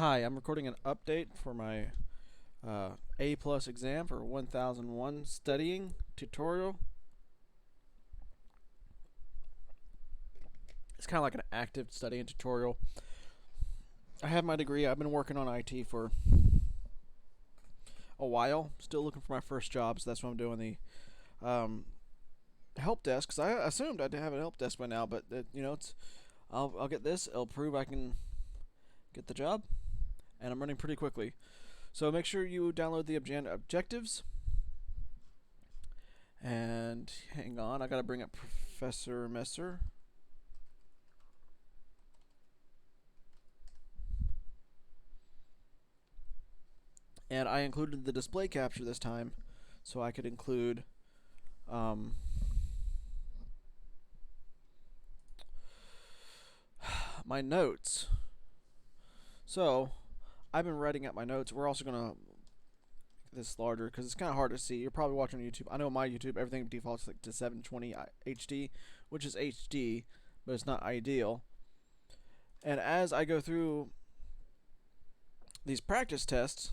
Hi, I'm recording an update for my A plus exam for 1001 studying tutorial. It's kind of like an active studying tutorial. I have my degree. I've been working on IT for a while. Still looking for my first job, so that's why I'm doing the help desk. Because I assumed I'd have a help desk by now, but I'll get this. It'll prove I can get the job, and I'm running pretty quickly. So make sure you download the objectives. And hang on, I gotta bring up Professor Messer. And I included the display capture this time, so I could include my notes. So I've been writing out my notes. We're also gonna this larger because it's kind of hard to see. You're probably watching on YouTube. I know on my YouTube everything defaults like to 720 HD, which is HD, but it's not ideal. And as I go through these practice tests,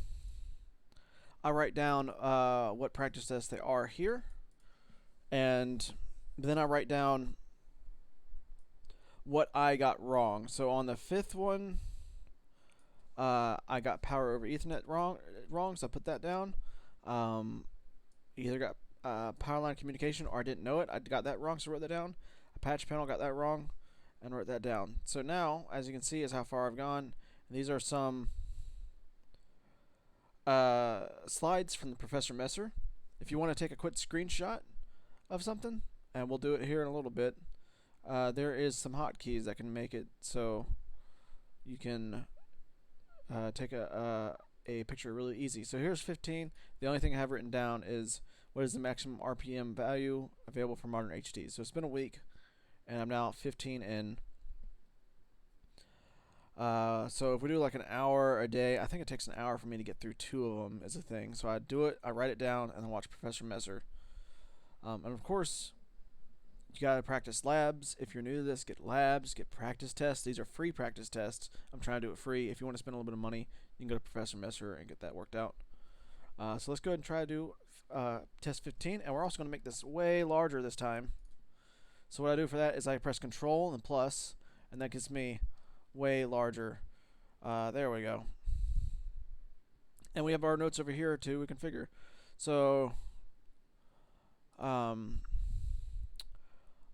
I write down what practice tests they are here, and then I write down what I got wrong. So on the fifth one, I got power over Ethernet wrong, so I put that down. Either got power line communication or I didn't know it. I got that wrong, so I wrote that down. A patch panel, got that wrong, and wrote that down. So now, as you can see, is how far I've gone. And these are some slides from the Professor Messer. If you want to take a quick screenshot of something, and we'll do it here in a little bit, there is some hotkeys that can make it so you can take a picture really easy. So here's 15. The only thing I have written down is what is the maximum RPM value available for modern HDs. So it's been a week, and I'm now 15 in. So if we do like an hour a day, I think it takes an hour for me to get through 2 of them as a thing. So I do it, I write it down, and then watch Professor Messer. And of course, you gotta practice labs. If you're new to this, get labs, get practice tests. These are free practice tests. I'm trying to do it free. If you want to spend a little bit of money, you can go to Professor Messer and get that worked out. So let's go ahead and try to do test 15, and we're also going to make this way larger this time. So what I do for that is I press Control and plus, and that gets me way larger. There we go. And we have our notes over here too. We configure. So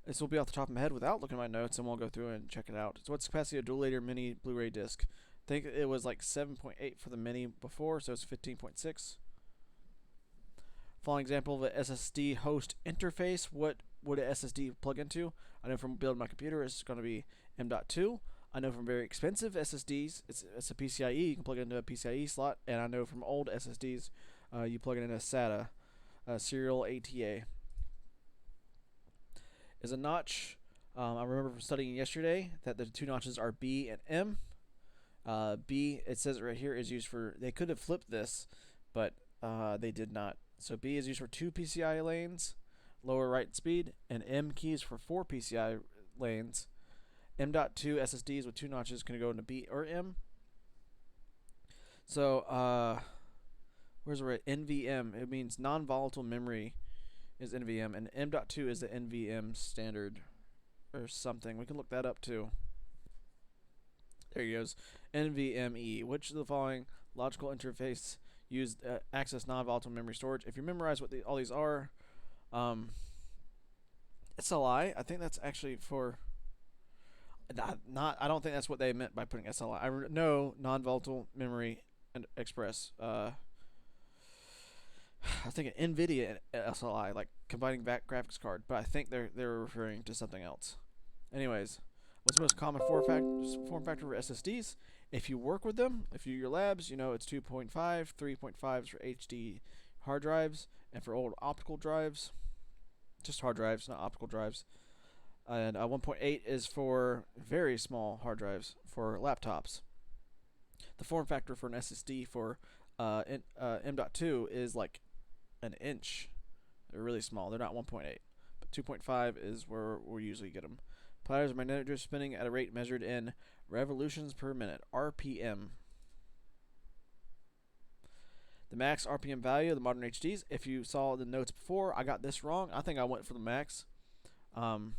this will be off the top of my head without looking at my notes, and we'll go through and check it out. So what's the capacity of dual layer mini Blu-ray disc? I think it was like 7.8 for the mini before, so it's 15.6. Following example of a SSD host interface. What would a SSD plug into? I know from building my computer it's going to be M.2. I know from very expensive SSDs it's a PCIe. You can plug it into a PCIe slot, and I know from old SSDs you plug it into a SATA, serial ATA. Is a notch. I remember from studying yesterday that the 2 notches are B and M. B, it says it right here, is used for, they could have flipped this, but they did not. So B is used for 2 PCI lanes, lower write speed, and M keys for 4 PCI lanes. M.2 SSDs with 2 notches can go into B or M. So where's the right? NVM, it means non-volatile memory is NVM, and M.2 is the NVM standard or something. We can look that up too. There he goes. NVMe. Which of the following logical interface used access non-volatile memory storage? If you memorize what all these are, SLI. I think that's actually for not. I don't think that's what they meant by putting SLI. I know non-volatile memory and express. I think NVIDIA and SLI, like combining graphics card, but I think they're referring to something else. Anyways, what's the most common form factor for SSDs? If you work with them, if you do your labs, you know it's 2.5, 3.5 for HD hard drives, and for old optical drives, just hard drives, not optical drives. And 1.8 is for very small hard drives for laptops. The form factor for an SSD for M.2 is like an inch. They're really small. They're not 1.8, but 2.5 is where we usually get them. Platters are magnetic drift spinning at a rate measured in revolutions per minute, RPM. The max RPM value of the modern HDs. If you saw the notes before, I got this wrong. I think I went for the max. So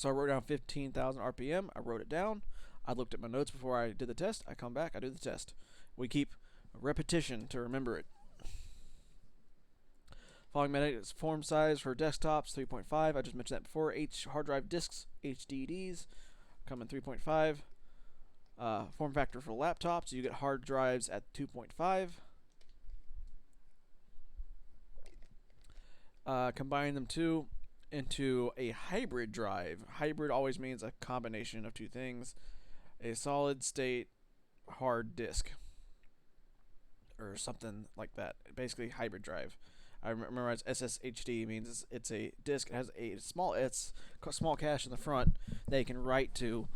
I wrote down 15,000 RPM. I wrote it down. I looked at my notes before I did the test. I come back. I do the test. We keep repetition to remember it. Following magnetic form size for desktops, 3.5. I just mentioned that before. Hard drive disks, HDDs, come in 3.5. Form factor for laptops, you get hard drives at 2.5. Combine them two into a hybrid drive. Hybrid always means a combination of two things. A solid state hard disk or something like that. Basically hybrid drive. I remember SSHD means it's a disk. It has a small cache in the front that you can write to,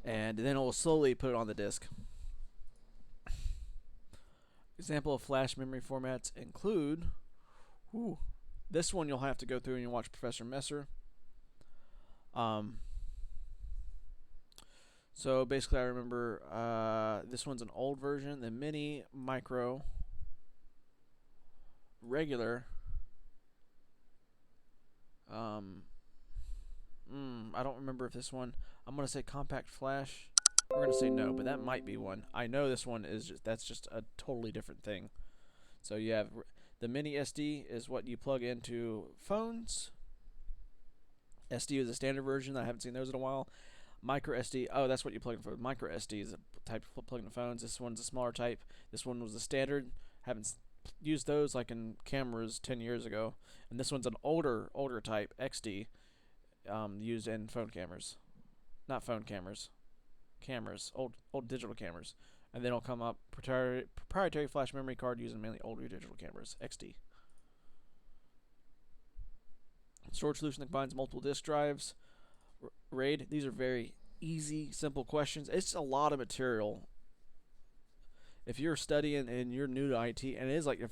and then it will slowly put it on the disk. Example of flash memory formats include this one you'll have to go through and you watch Professor Messer. So basically I remember this one's an old version, the mini, micro, regular. I don't remember if this one, I'm going to say compact flash. We're going to say no, but that might be one. I know this one is that's just a totally different thing. So you have the mini SD is what you plug into phones. SD is a standard version. I haven't seen those in a while. Micro SD, oh, that's what you plug in for. Micro SD is a type of plug into phones. This one's a smaller type. This one was the standard. Haven't used those like in cameras 10 years ago. And this one's an older type, XD, used in phone cameras. Not phone cameras. Cameras, old digital cameras. And then it'll come up proprietary flash memory card using mainly older digital cameras, XD. Storage solution that combines multiple disk drives. RAID. These are very easy, simple questions. It's a lot of material. If you're studying and you're new to IT, and it is like a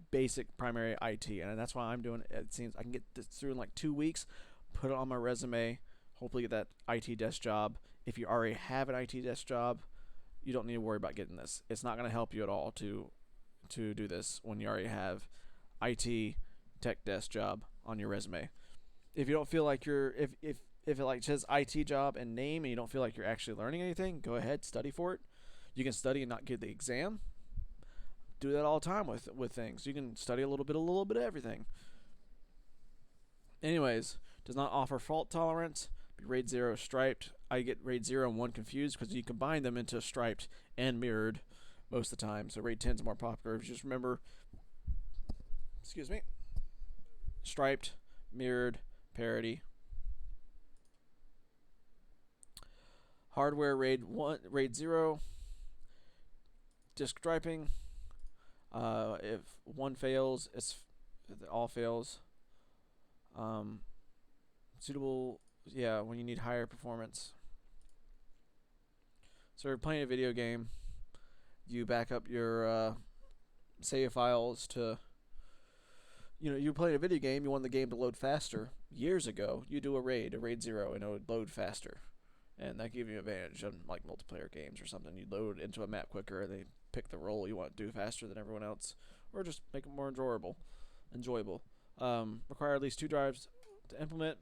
basic primary IT, and that's why I'm doing it. It seems I can get this through in like 2 weeks, put it on my resume, hopefully get that IT desk job. If you already have an IT desk job, you don't need to worry about getting this. It's not going to help you at all to do this when you already have IT tech desk job on your resume. If you don't feel like if it like says IT job and name and you don't feel like you're actually learning anything, go ahead, study for it. You can study and not get the exam. Do that all the time with things. You can study a little bit of everything. Anyways, does not offer fault tolerance. Be RAID 0 striped. I get RAID 0 and 1 confused because you combine them into striped and mirrored most of the time. So RAID 10 is more popular. If you just remember, striped, mirrored, parity. Hardware RAID 0, disk striping. If one fails, it all fails. Suitable, yeah, when you need higher performance. So if you're playing a video game, you back up your save files to, you're playing a video game, you want the game to load faster. Years ago, you do a RAID 0, and it would load faster. And that gives you an advantage on like multiplayer games or something. You load into a map quicker, they pick the role you want to do faster than everyone else, or just make it more enjoyable. Require at least 2 drives to implement.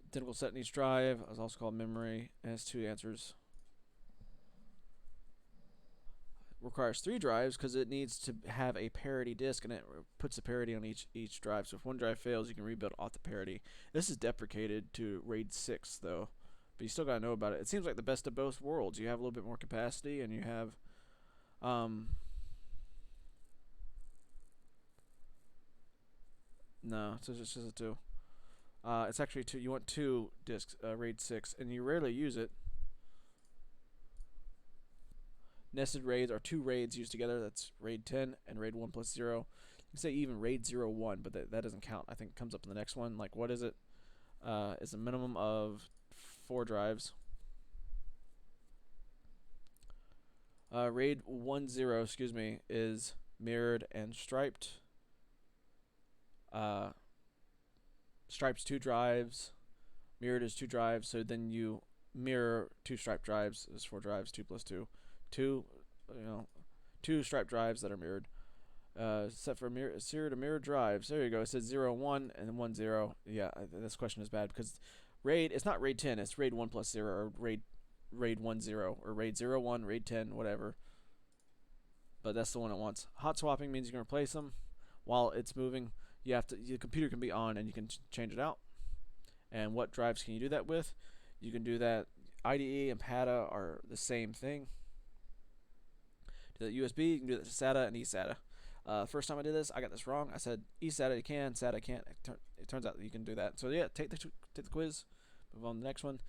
Identical set in each drive is also called memory, and has 2 answers. Requires 3 drives because it needs to have a parity disk, and it puts a parity on each drive. So if one drive fails, you can rebuild off the parity. This is deprecated to RAID 6 though, but you still gotta know about it. It seems like the best of both worlds. You have a little bit more capacity, and you have no, it's just a 2. It's actually 2. You want 2 disks, RAID 6, and you rarely use it. Nested RAIDs are 2 RAIDs used together. That's RAID 10 and RAID 1 plus 0. You can say even RAID 01, but that doesn't count. I think it comes up in the next one. Like, what is it? It's a minimum of 4 drives. RAID 10, is mirrored and striped. Stripes 2 drives. Mirrored is 2 drives. So then you mirror 2 striped drives is 4 drives. 2 plus 2. 2 two striped drives that are mirrored. Set for serial to mirror drives. There you go. It says 0, 1, and then 1, 0. Yeah, this question is bad because RAID, it's not RAID 10, it's RAID 1 plus 0, or RAID 1, 0, or RAID 0, 1, RAID 10, whatever. But that's the one it wants. Hot swapping means you can replace them while it's moving. The computer can be on and you can change it out. And what drives can you do that with? You can do that. IDE and PATA are the same thing. Do that USB, you can do that to SATA and eSATA. First time I did this, I got this wrong. I said eSATA you can, SATA can't. It turns out that you can do that. So yeah, take the quiz. Move on to the next one.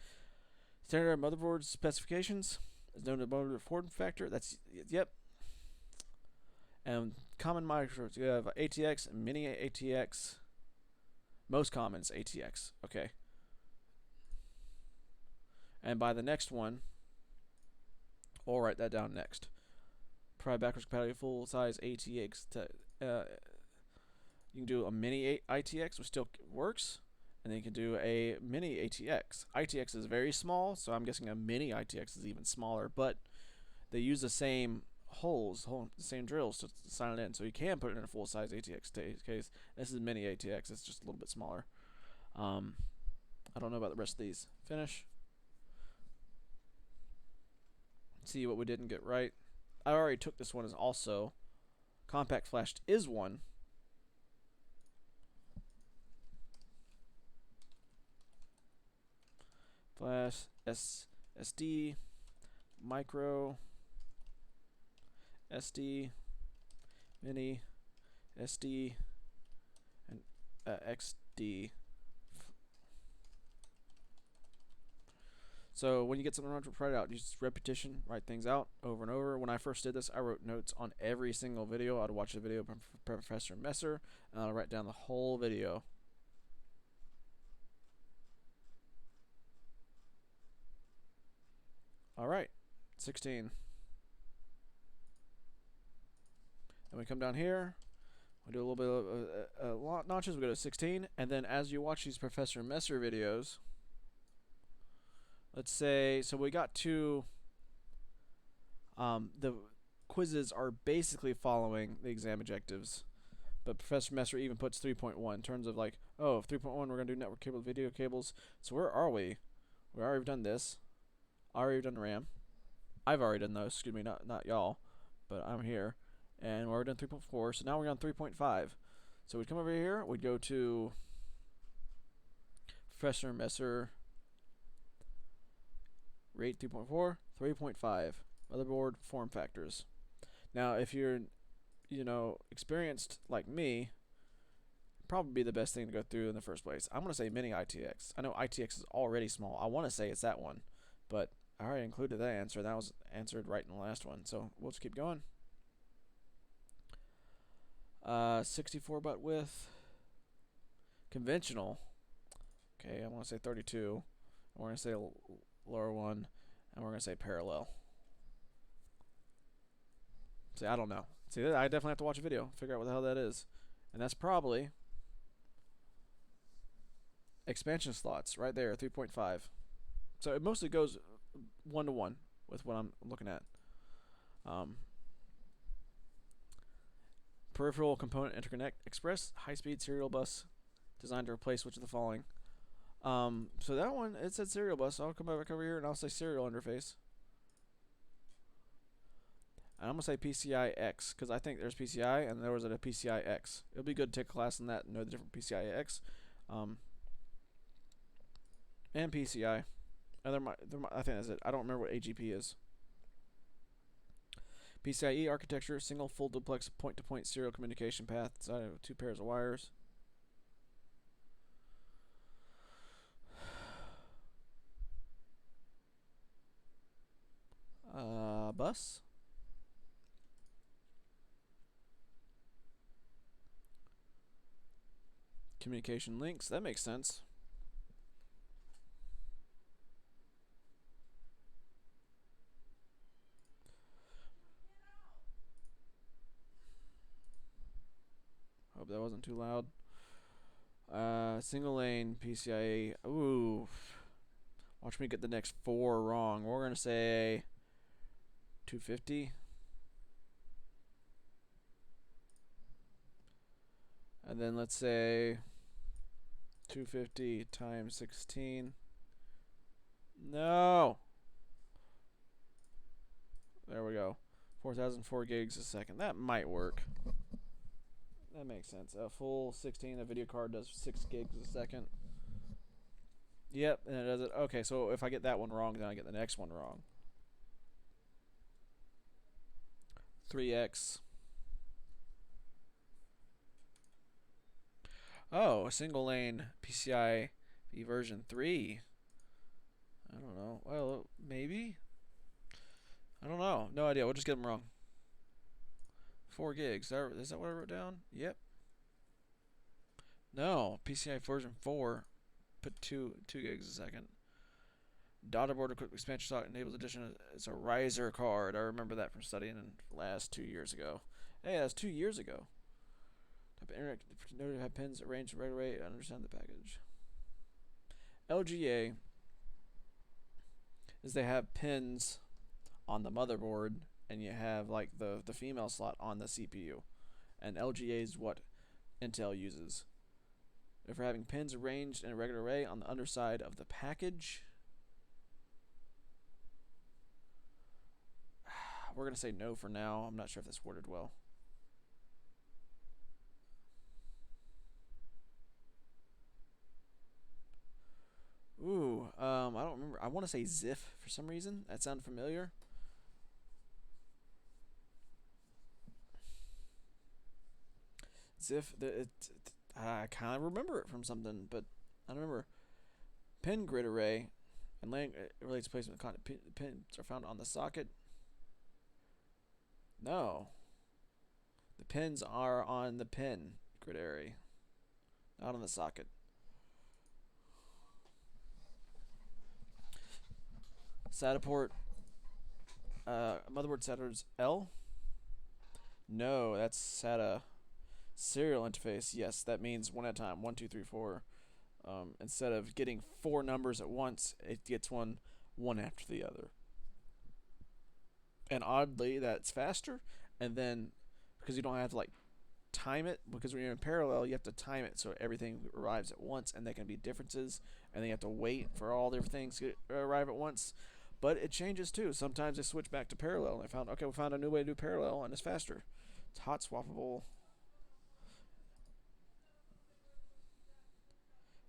Standard motherboard specifications is known as motherboard form factor. That's yep. And common micros, you have ATX and mini ATX. Most common is ATX. Okay. And by the next one, we'll write that down next. Provide backwards compatibility full size ATX. You can do a mini ITX, which still works, and then you can do a mini ATX. ITX is very small, so I'm guessing a mini ITX is even smaller, but they use the same the same drills to sign it in, so you can put it in a full size ATX case. This is mini ATX, it's just a little bit smaller. I don't know about the rest of these. Finish. See what we didn't get right. I already took this one as also. Compact flash is one. Flash, SD, micro, SD, mini, SD, and XD. So when you get something wrong, write it out. Use repetition, write things out over and over. When I first did this, I wrote notes on every single video. I'd watch a video from Professor Messer, and I'd write down the whole video. All right, 16. And we come down here. We do a little bit of notches. We go to 16, and then as you watch these Professor Messer videos, let's say, so we got two, the quizzes are basically following the exam objectives, but Professor Messer even puts 3.1 in terms of like, oh, 3.1, we're going to do network cable, video cables. So where are we? We already done this. Already done RAM. I've already done those, excuse me, not y'all, but I'm here. And we're already done 3.4, so now we're on 3.5. So we'd come over here, we'd go to Professor Messer, rate 3.4, 3.5, motherboard form factors. Now, if you're, experienced like me, probably be the best thing to go through in the first place. I'm going to say mini ITX. I know ITX is already small. I want to say it's that one, but I already included that answer. That was answered right in the last one, so we'll just keep going. 64 butt width. Conventional. Okay, I want to say 32. We're going to say lower one, and we're going to say parallel. See, I don't know. See, I definitely have to watch a video, figure out what the hell that is. And that's probably expansion slots right there, 3.5. So it mostly goes 1-to-1 with what I'm looking at. Peripheral component interconnect express high-speed serial bus designed to replace which of the following. So that one, it said serial bus. I'll come back over here and I'll say serial interface. And I'm going to say PCI X because I think there's PCI and there was a PCI X. It'll be good to take a class on that and know the different PCI X and PCI. And I think that's it. I don't remember what AGP is. PCIe architecture, single full duplex point-to-point serial communication path inside of 2 pairs of wires. Bus. Communication links. That makes sense. Hope that wasn't too loud. Single lane PCIe. Ooh. Watch me get the next 4 wrong. We're going to say 250. And then let's say 250 times 16. No. There we go. 4,004 gigs a second. That might work. That makes sense. A full 16, a video card does 6 gigs a second. Yep, and it does it. Okay, so if I get that one wrong, then I get the next one wrong. 3x. Oh, a single lane PCI version 3. I don't know. Well, maybe. I don't know. No idea. We'll just get them wrong. 4 gigs. Is that what I wrote down? Yep. No. PCI version 4. Put 2 gigs a second. Motherboard quick expansion slot enables addition. It's a riser card. I remember that from studying last 2 years ago. Hey, that's 2 years ago. Type of internet noted have pins arranged right away. I understand the package. LGA is they have pins on the motherboard, and you have like the female slot on the CPU, and LGA is what Intel uses. If we're having pins arranged in a regular array on the underside of the package, we're gonna say no for now. I'm not sure if that's worded well. Ooh, I don't remember. I want to say ZIF for some reason. That sounded familiar. ZIF. I kind of remember it from something, but I don't remember. Pin grid array and relates to placement of content. Pins are found on the socket. No. The pins are on the pin grid array, not on the socket. SATA port. Motherboard SATA's L. No, that's SATA serial interface. Yes, that means one at a time. 1, 2, 3, 4. Instead of getting 4 numbers at once, it gets one after the other. And oddly, that's faster. And then, because you don't have to like time it, because when you're in parallel, you have to time it so everything arrives at once, and there can be differences, and then you have to wait for all the things to arrive at once. But it changes too. Sometimes they switch back to parallel, and they found, okay, we found a new way to do parallel, and it's faster. It's hot swappable.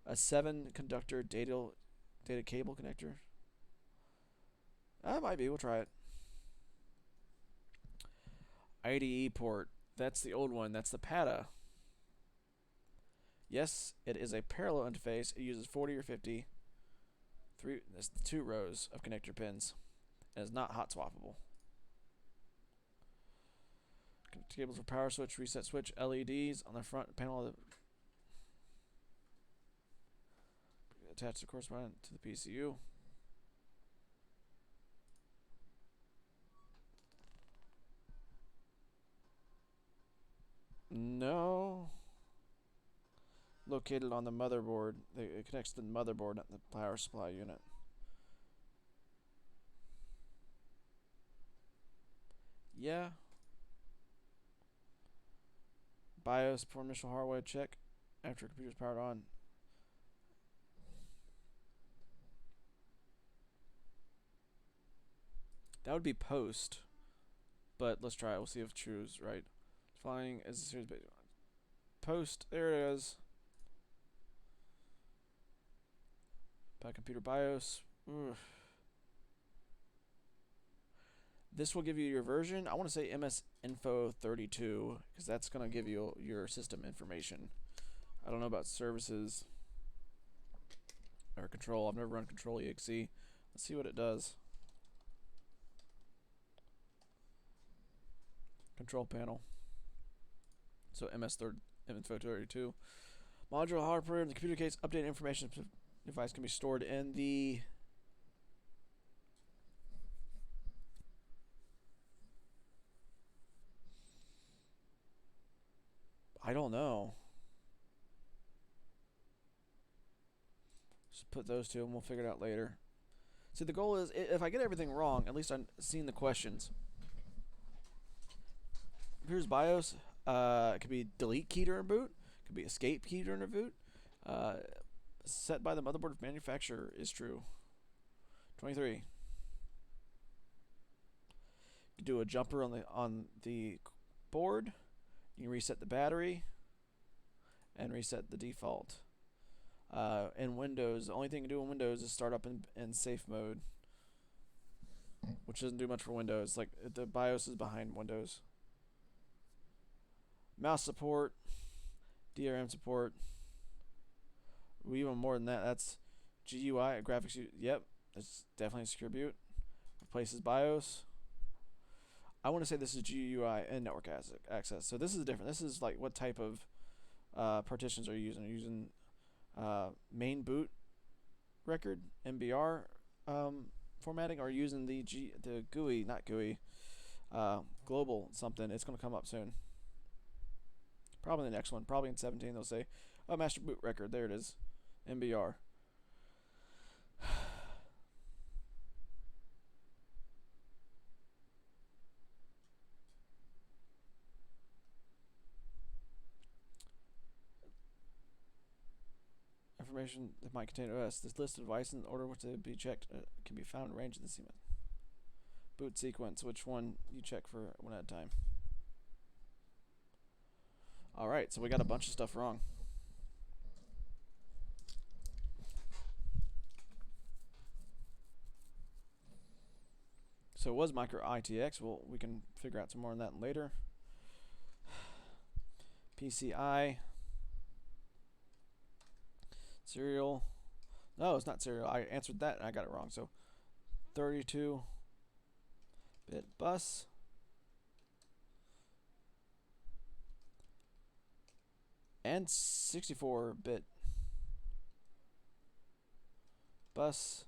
A 7-conductor data cable connector. That might be. We'll try it. IDE port. That's the old one. That's the PATA. Yes, it is a parallel interface. It uses 40 or 50. That's 2 rows of connector pins. And it's not hot swappable. Cables for power switch, reset switch, LEDs on the front panel of the attached the correspondent to the PCU. No. Located on the motherboard. It connects to the motherboard, not the power supply unit. Yeah. BIOS for initial hardware check after the computer's powered on. That would be post, but let's try it. We'll see if true is right. Flying as a series base. Post. There it is. By computer BIOS. Oof. This will give you your version. I want to say MS Info 32 because that's going to give you your system information. I don't know about services or control. I've never run control exe. Let's see what it does. Control panel. So Info 32. Modular hardware in the computer case. Updated information device can be stored in the I don't know. Just put those two and we'll figure it out later. See, the goal is, if I get everything wrong, at least I've seen the questions. Here's BIOS. It could be delete key during boot. Could be escape key during a boot. Set by the motherboard manufacturer is true. 23. You do a jumper on the board. You can reset the battery and reset the default. In Windows, the only thing you can do in Windows is start up in safe mode, which doesn't do much for Windows. Like the BIOS is behind Windows. Mouse support, DRM support. Even more than that, that's GUI graphics. Yep, it's definitely a secure boot. Replaces BIOS. I want to say this is GUI and network access. So this is different. This is like what type of partitions are you using? Are you using main boot record MBR formatting, or using the GUI, not GUI, global something? It's going to come up soon. Probably the next one. Probably in 17 they'll say, oh, master boot record. There it is. MBR. Information that might contain OS. This list of devices in order which they be checked can be found in range of the CMOS. Boot sequence, which one you check for one at a time. Alright, so we got a bunch of stuff wrong. So it was micro ITX. Well, we can figure out some more on that later. PCI. Serial. No, it's not serial. I answered that and I got it wrong. So 32-bit bus. And 64-bit bus.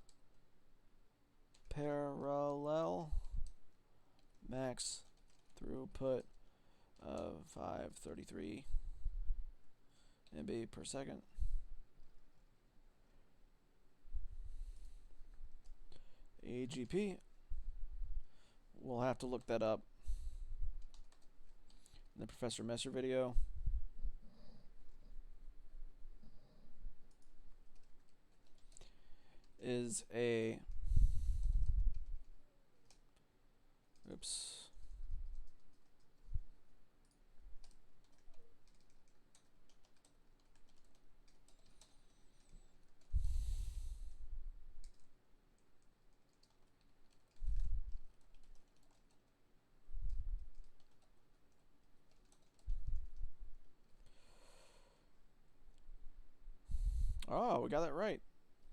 Parallel. Max throughput of 533 MB per second. AGP. We'll have to look that up in the Professor Messer video. Is a oops. Oh, we got that right.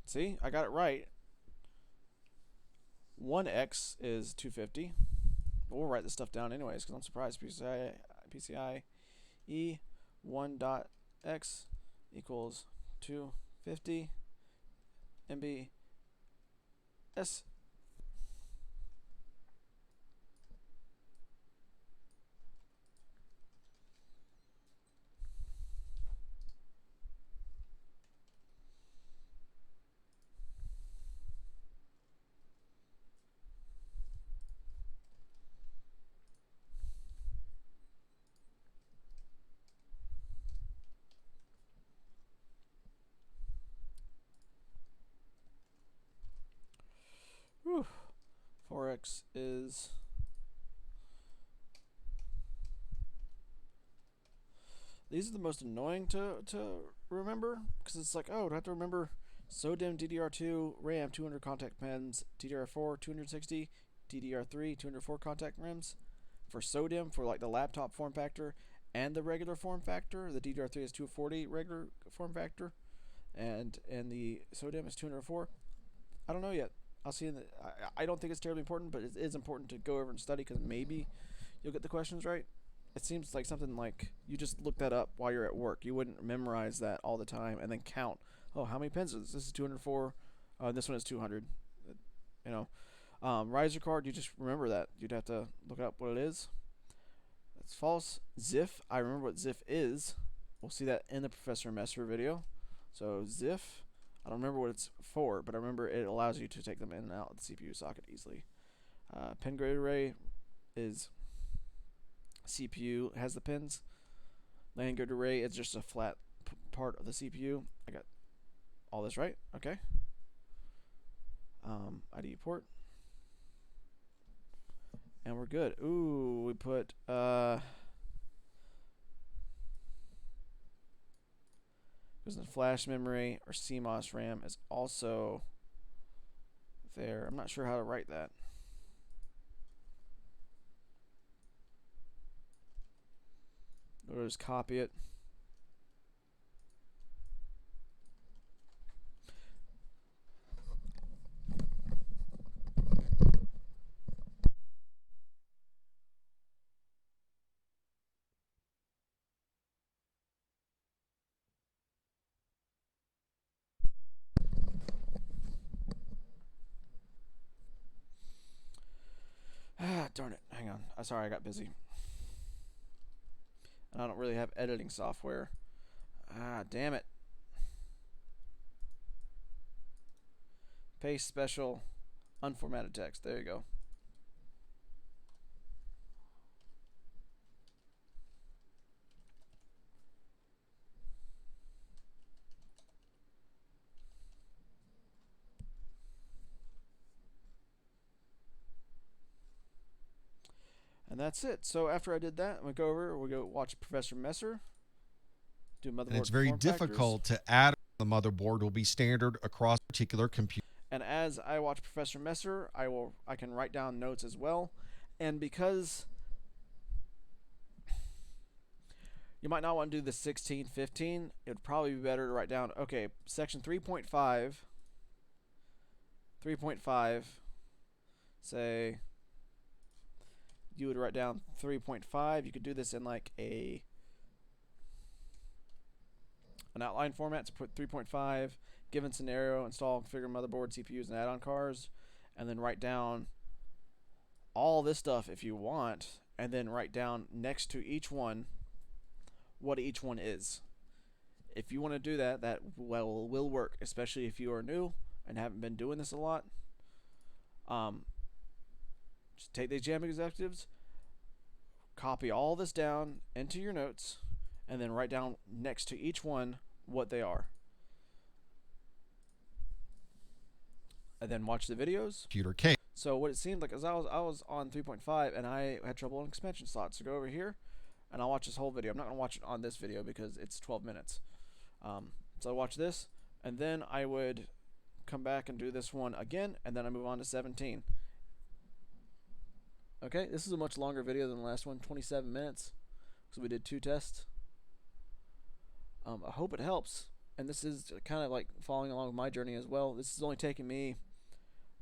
See, I got it right. 1x is 250. But we'll write this stuff down anyways, because I'm surprised. PCI E 1.x equals 250 MB S. Whew. 4x is these are the most annoying to remember, because it's like, oh, do I have to remember SODIMM DDR2 RAM 200 contact pins, DDR4 260, DDR3 204 contact RIMs for SODIMM for like the laptop form factor and the regular form factor. The DDR3 is 240 regular form factor, and the SODIMM is 204. I don't know yet. I'll see. I don't think it's terribly important, but it is important to go over and study, because maybe you'll get the questions right. It seems like something like you just look that up while you're at work. You wouldn't memorize that all the time and then count. Oh, how many pins is this? This is 204. This one is 200. You know, riser card. You just remember that. You'd have to look up what it is. That's false. ZIF. I remember what ZIF is. We'll see that in the Professor Messer video. So ZIF. I don't remember what it's for, but I remember it allows you to take them in and out of the CPU socket easily. Pin grid array is CPU has the pins. Land grid array is just a flat part of the CPU. I got all this right. Okay. ID port. And we're good. Ooh, we put because the flash memory or CMOS RAM is also there. I'm not sure how to write that. We'll just copy it. Ah, darn it. Hang on. Sorry, I got busy. And I don't really have editing software. Ah, damn it. Paste special unformatted text. There you go. And that's it. So after I did that, we go over, we go watch Professor Messer do motherboard. And it's very difficult to add the motherboard. Will be standard across particular computer. And as I watch Professor Messer, I can write down notes as well. And because you might not want to do the 1615, it would probably be better to write down, okay, section 3.5, say you would write down 3.5. You could do this in like an outline format to put 3.5, given scenario, install configure motherboard, CPUs, and add-on cards, and then write down all this stuff if you want, and then write down next to each one what each one is. If you want to do that, that will work, especially if you are new and haven't been doing this a lot. Just take these jam executives, copy all this down into your notes, and then write down next to each one what they are. And then watch the videos. Computer case. So what it seemed like is I was on 3.5 and I had trouble on expansion slots. So go over here and I'll watch this whole video. I'm not going to watch it on this video because it's 12 minutes. So I watch this and then I would come back and do this one again, and then I move on to 17. Okay, this is a much longer video than the last one, 27 minutes. So we did 2 tests. I hope it helps. And this is kind of like following along with my journey as well. This is only taking me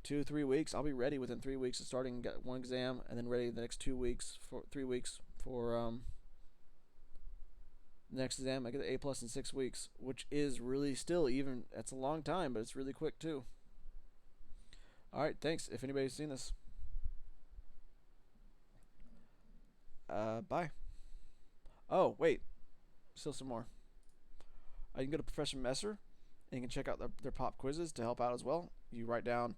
2-3 weeks. I'll be ready within 3 weeks of starting, get one exam, and then ready the next 3 weeks for the next exam. I get the A+ in 6 weeks, which is really still, even that's a long time, but it's really quick too. All right, thanks. If anybody's seen this, bye. Oh wait, still some more. You can go to Professor Messer and you can check out their pop quizzes to help out as well. You write down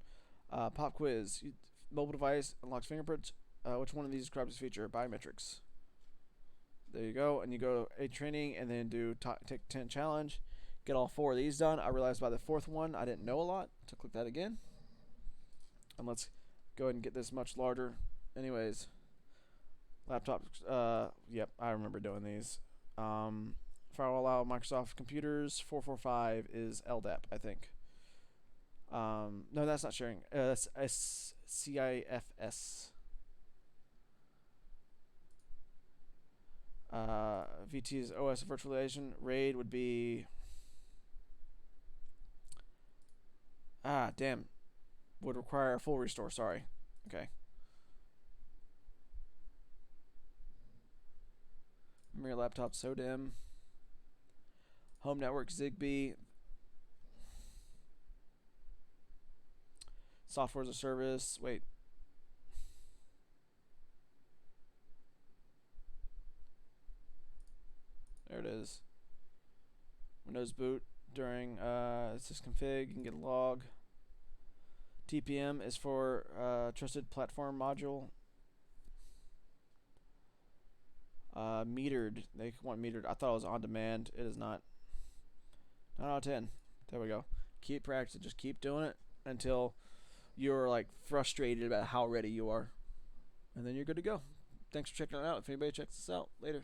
pop quiz, mobile device unlocks fingerprints. Which one of these describes this feature? Biometrics. There you go. And you go a training and then do take 10 challenge. Get all 4 of these done. I realized by the 4th one I didn't know a lot, so click that again. And let's go ahead and get this much larger. Anyways, laptop. Yep, I remember doing these. Firewall allow Microsoft computers. 445 is LDAP, I think. No, that's not sharing. That's CIFS. VT is OS virtualization. RAID would be. Damn. Would require a full restore. Sorry. Okay. Memory laptop SODIMM. Home network Zigbee. Software as a service. Wait. There it is. Windows boot during sysconfig. You can get a log. TPM is for trusted platform module. Metered. They want metered. I thought it was on demand. It is not. 9 out of 10. There we go. Keep practicing. Just keep doing it until you're like frustrated about how ready you are, and then you're good to go. Thanks for checking it out. If anybody checks this out, later.